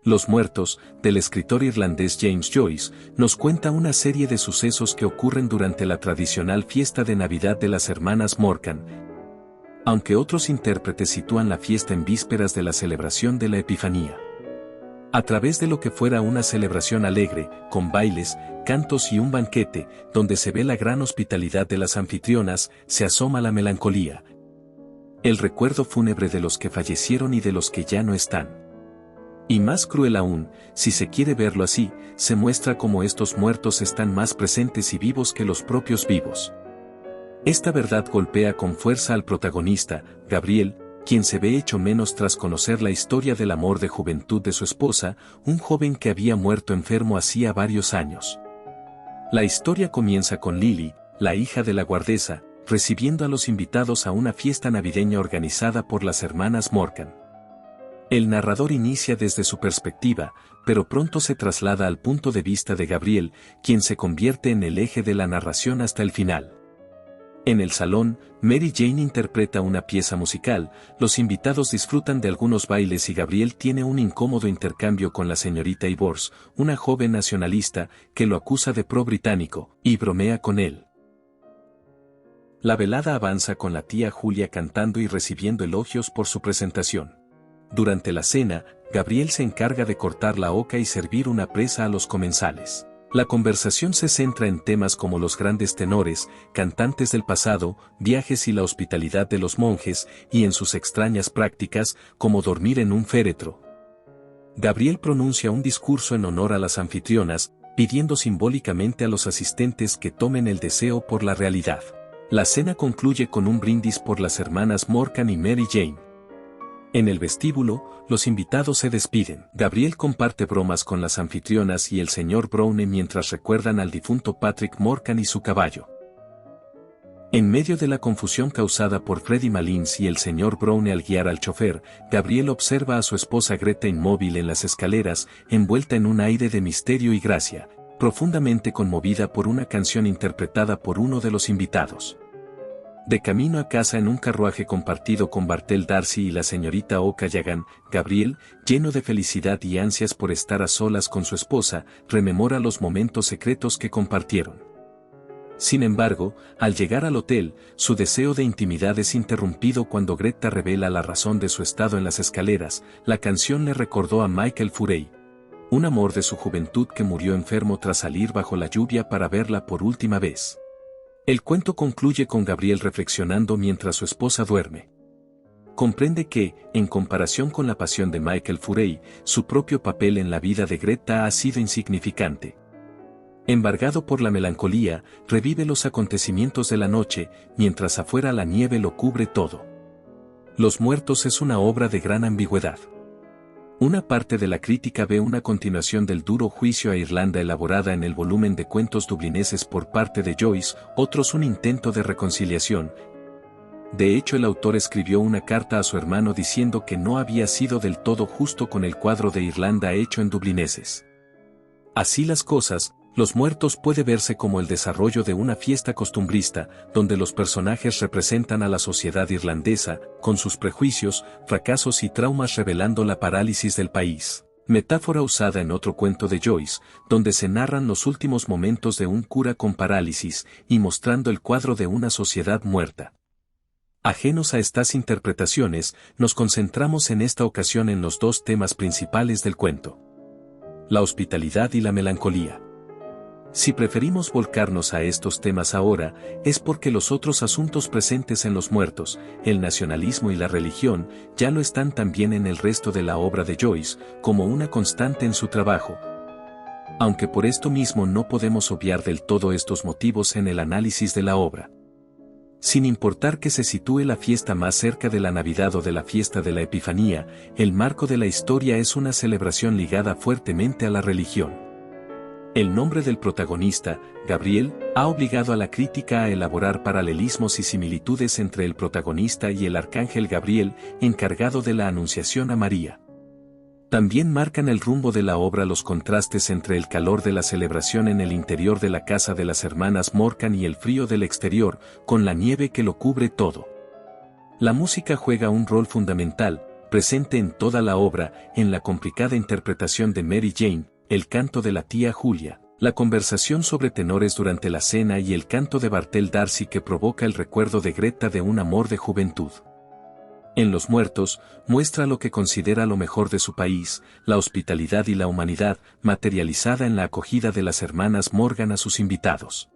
Los muertos, del escritor irlandés James Joyce, nos cuenta una serie de sucesos que ocurren durante la tradicional fiesta de Navidad de las hermanas Morgan, aunque otros intérpretes sitúan la fiesta en vísperas de la celebración de la Epifanía. A través de lo que fuera una celebración alegre, con bailes, cantos y un banquete, donde se ve la gran hospitalidad de las anfitrionas, se asoma la melancolía. El recuerdo fúnebre de los que fallecieron y de los que ya no están. Y más cruel aún, si se quiere verlo así, se muestra cómo estos muertos están más presentes y vivos que los propios vivos. Esta verdad golpea con fuerza al protagonista, Gabriel, quien se ve hecho menos tras conocer la historia del amor de juventud de su esposa, un joven que había muerto enfermo hacía varios años. La historia comienza con Lily, la hija de la guardesa, recibiendo a los invitados a una fiesta navideña organizada por las hermanas Morgan. El narrador inicia desde su perspectiva, pero pronto se traslada al punto de vista de Gabriel, quien se convierte en el eje de la narración hasta el final. En el salón, Mary Jane interpreta una pieza musical, los invitados disfrutan de algunos bailes y Gabriel tiene un incómodo intercambio con la señorita Ivors, una joven nacionalista, que lo acusa de pro-británico, y bromea con él. La velada avanza con la tía Julia cantando y recibiendo elogios por su presentación. Durante la cena, Gabriel se encarga de cortar la oca y servir una presa a los comensales. La conversación se centra en temas como los grandes tenores, cantantes del pasado, viajes y la hospitalidad de los monjes, y en sus extrañas prácticas, como dormir en un féretro. Gabriel pronuncia un discurso en honor a las anfitrionas, pidiendo simbólicamente a los asistentes que tomen el deseo por la realidad. La cena concluye con un brindis por las hermanas Morgan y Mary Jane. En el vestíbulo, los invitados se despiden. Gabriel comparte bromas con las anfitrionas y el señor Browne mientras recuerdan al difunto Patrick Morgan y su caballo. En medio de la confusión causada por Freddie Malins y el señor Browne al guiar al chofer, Gabriel observa a su esposa Greta inmóvil en las escaleras, envuelta en un aire de misterio y gracia, profundamente conmovida por una canción interpretada por uno de los invitados. De camino a casa en un carruaje compartido con Bartell Darcy y la señorita O'Callaghan, Gabriel, lleno de felicidad y ansias por estar a solas con su esposa, rememora los momentos secretos que compartieron. Sin embargo, al llegar al hotel, su deseo de intimidad es interrumpido cuando Greta revela la razón de su estado en las escaleras. La canción le recordó a Michael Furey, un amor de su juventud que murió enfermo tras salir bajo la lluvia para verla por última vez. El cuento concluye con Gabriel reflexionando mientras su esposa duerme. Comprende que, en comparación con la pasión de Michael Furey, su propio papel en la vida de Greta ha sido insignificante. Embargado por la melancolía, revive los acontecimientos de la noche, mientras afuera la nieve lo cubre todo. Los muertos es una obra de gran ambigüedad. Una parte de la crítica ve una continuación del duro juicio a Irlanda elaborada en el volumen de cuentos dublineses por parte de Joyce, otros un intento de reconciliación. De hecho, el autor escribió una carta a su hermano diciendo que no había sido del todo justo con el cuadro de Irlanda hecho en dublineses. Así las cosas, Los Muertos puede verse como el desarrollo de una fiesta costumbrista, donde los personajes representan a la sociedad irlandesa, con sus prejuicios, fracasos y traumas revelando la parálisis del país. Metáfora usada en otro cuento de Joyce, donde se narran los últimos momentos de un cura con parálisis, y mostrando el cuadro de una sociedad muerta. Ajenos a estas interpretaciones, nos concentramos en esta ocasión en los dos temas principales del cuento: la hospitalidad y la melancolía. Si preferimos volcarnos a estos temas ahora, es porque los otros asuntos presentes en Los Muertos, el nacionalismo y la religión, ya lo están también en el resto de la obra de Joyce, como una constante en su trabajo. Aunque por esto mismo no podemos obviar del todo estos motivos en el análisis de la obra. Sin importar que se sitúe la fiesta más cerca de la Navidad o de la fiesta de la Epifanía, el marco de la historia es una celebración ligada fuertemente a la religión. El nombre del protagonista, Gabriel, ha obligado a la crítica a elaborar paralelismos y similitudes entre el protagonista y el arcángel Gabriel, encargado de la anunciación a María. También marcan el rumbo de la obra los contrastes entre el calor de la celebración en el interior de la casa de las hermanas Morgan y el frío del exterior, con la nieve que lo cubre todo. La música juega un rol fundamental, presente en toda la obra, en la complicada interpretación de Mary Jane, el canto de la tía Julia, la conversación sobre tenores durante la cena y el canto de Bartell D'Arcy que provoca el recuerdo de Greta de un amor de juventud. En Los Muertos, muestra lo que considera lo mejor de su país, la hospitalidad y la humanidad, materializada en la acogida de las hermanas Morgan a sus invitados.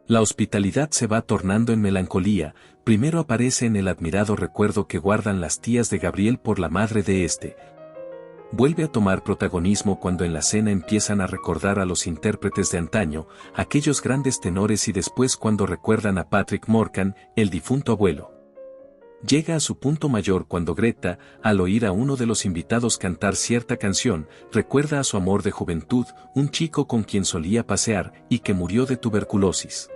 La hospitalidad se va tornando en melancolía, primero aparece en el admirado recuerdo que guardan las tías de Gabriel por la madre de este. Vuelve a tomar protagonismo cuando en la cena empiezan a recordar a los intérpretes de antaño, aquellos grandes tenores y después cuando recuerdan a Patrick Morgan, el difunto abuelo. Llega a su punto mayor cuando Greta, al oír a uno de los invitados cantar cierta canción, recuerda a su amor de juventud, un chico con quien solía pasear y que murió de tuberculosis.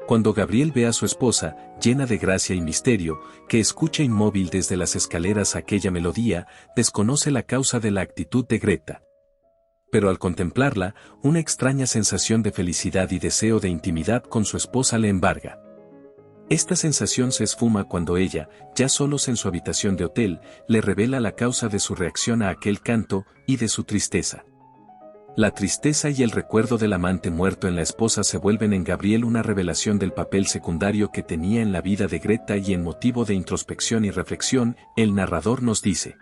Cuando Gabriel ve a su esposa, llena de gracia y misterio, que escucha inmóvil desde las escaleras aquella melodía, desconoce la causa de la actitud de Greta. Pero al contemplarla, una extraña sensación de felicidad y deseo de intimidad con su esposa le embarga. Esta sensación se esfuma cuando ella, ya solos en su habitación de hotel, le revela la causa de su reacción a aquel canto y de su tristeza. La tristeza y el recuerdo del amante muerto en la esposa se vuelven en Gabriel una revelación del papel secundario que tenía en la vida de Greta y en motivo de introspección y reflexión, el narrador nos dice.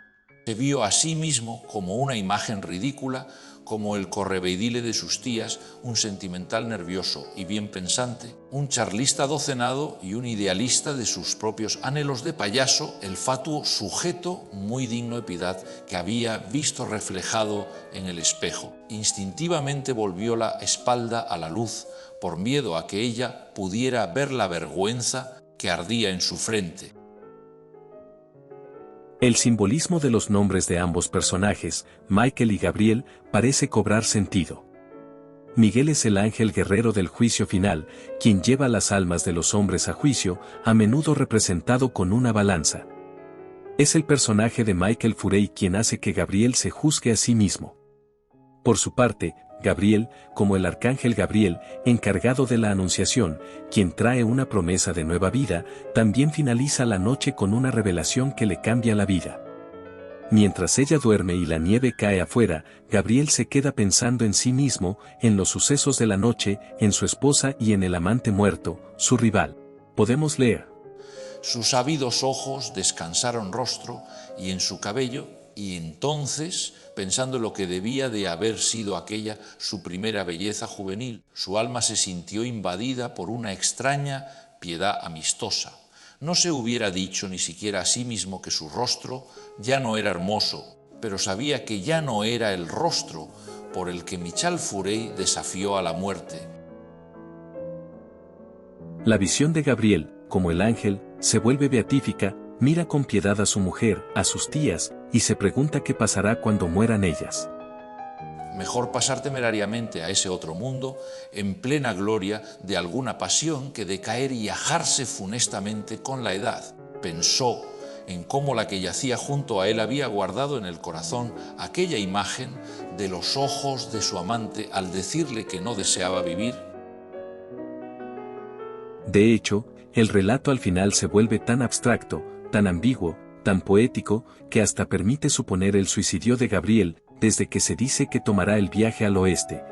Se vio a sí mismo como una imagen ridícula, como el correveidile de sus tías, un sentimental nervioso y bien pensante, un charlista docenado y un idealista de sus propios anhelos de payaso, el fatuo sujeto muy digno de piedad que había visto reflejado en el espejo. Instintivamente volvió la espalda a la luz, por miedo a que ella pudiera ver la vergüenza que ardía en su frente. El simbolismo de los nombres de ambos personajes, Michael y Gabriel, parece cobrar sentido. Miguel es el ángel guerrero del juicio final, quien lleva las almas de los hombres a juicio, a menudo representado con una balanza. Es el personaje de Michael Furey quien hace que Gabriel se juzgue a sí mismo. Por su parte, Gabriel, como el arcángel Gabriel, encargado de la anunciación, quien trae una promesa de nueva vida, también finaliza la noche con una revelación que le cambia la vida. Mientras ella duerme y la nieve cae afuera, Gabriel se queda pensando en sí mismo, en los sucesos de la noche, en su esposa y en el amante muerto, su rival. Podemos leer. Sus ávidos ojos descansaron rostro y en su cabello, y entonces, pensando en lo que debía de haber sido aquella su primera belleza juvenil, su alma se sintió invadida por una extraña piedad amistosa. No se hubiera dicho ni siquiera a sí mismo que su rostro ya no era hermoso, pero sabía que ya no era el rostro por el que Michal Furey desafió a la muerte. La visión de Gabriel, como el ángel, se vuelve beatífica, mira con piedad a su mujer, a sus tías, y se pregunta qué pasará cuando mueran ellas. Mejor pasar temerariamente a ese otro mundo en plena gloria de alguna pasión que decaer y ajarse funestamente con la edad. Pensó en cómo la que yacía junto a él había guardado en el corazón aquella imagen de los ojos de su amante al decirle que no deseaba vivir. De hecho, el relato al final se vuelve tan abstracto, tan ambiguo, tan poético, que hasta permite suponer el suicidio de Gabriel, desde que se dice que tomará el viaje al oeste.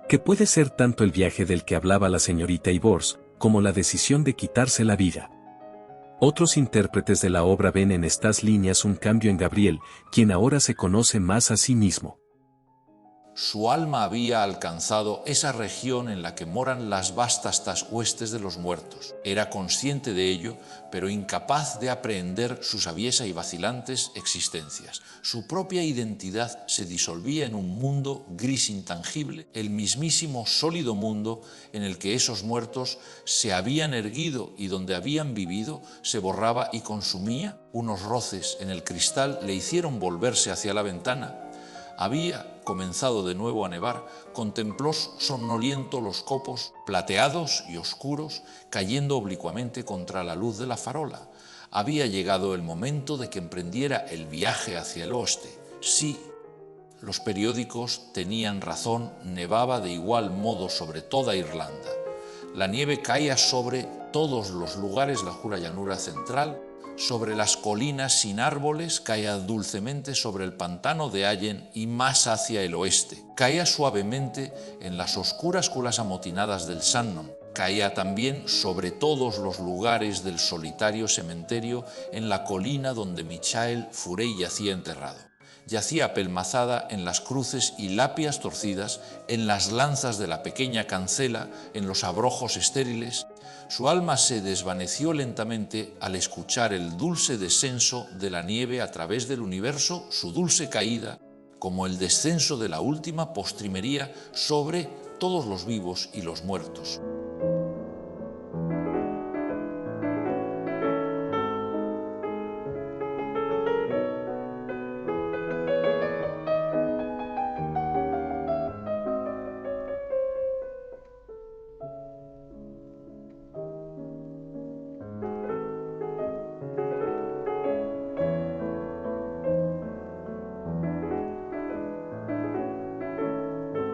Que puede ser tanto el viaje del que hablaba la señorita Ivors, como la decisión de quitarse la vida. Otros intérpretes de la obra ven en estas líneas un cambio en Gabriel, quien ahora se conoce más a sí mismo. Su alma había alcanzado esa región en la que moran las vastas huestes de los muertos. Era consciente de ello, pero incapaz de aprehender sus aviesa y vacilantes existencias. Su propia identidad se disolvía en un mundo gris intangible, el mismísimo sólido mundo en el que esos muertos se habían erguido y donde habían vivido se borraba y consumía. Unos roces en el cristal le hicieron volverse hacia la ventana. Había comenzado de nuevo a nevar, contempló somnoliento los copos plateados y oscuros cayendo oblicuamente contra la luz de la farola. Había llegado el momento de que emprendiera el viaje hacia el oeste. Sí, los periódicos tenían razón, nevaba de igual modo sobre toda Irlanda. La nieve caía sobre todos los lugares de la jura llanura central, sobre las colinas sin árboles, caía dulcemente sobre el pantano de Allen y más hacia el oeste. Caía suavemente en las oscuras culas amotinadas del Shannon. Caía también sobre todos los lugares del solitario cementerio en la colina donde Michael Furey yacía enterrado. Yacía apelmazada en las cruces y lapias torcidas, en las lanzas de la pequeña cancela, en los abrojos estériles. Su alma se desvaneció lentamente al escuchar el dulce descenso de la nieve a través del universo, su dulce caída, como el descenso de la última postrimería sobre todos los vivos y los muertos.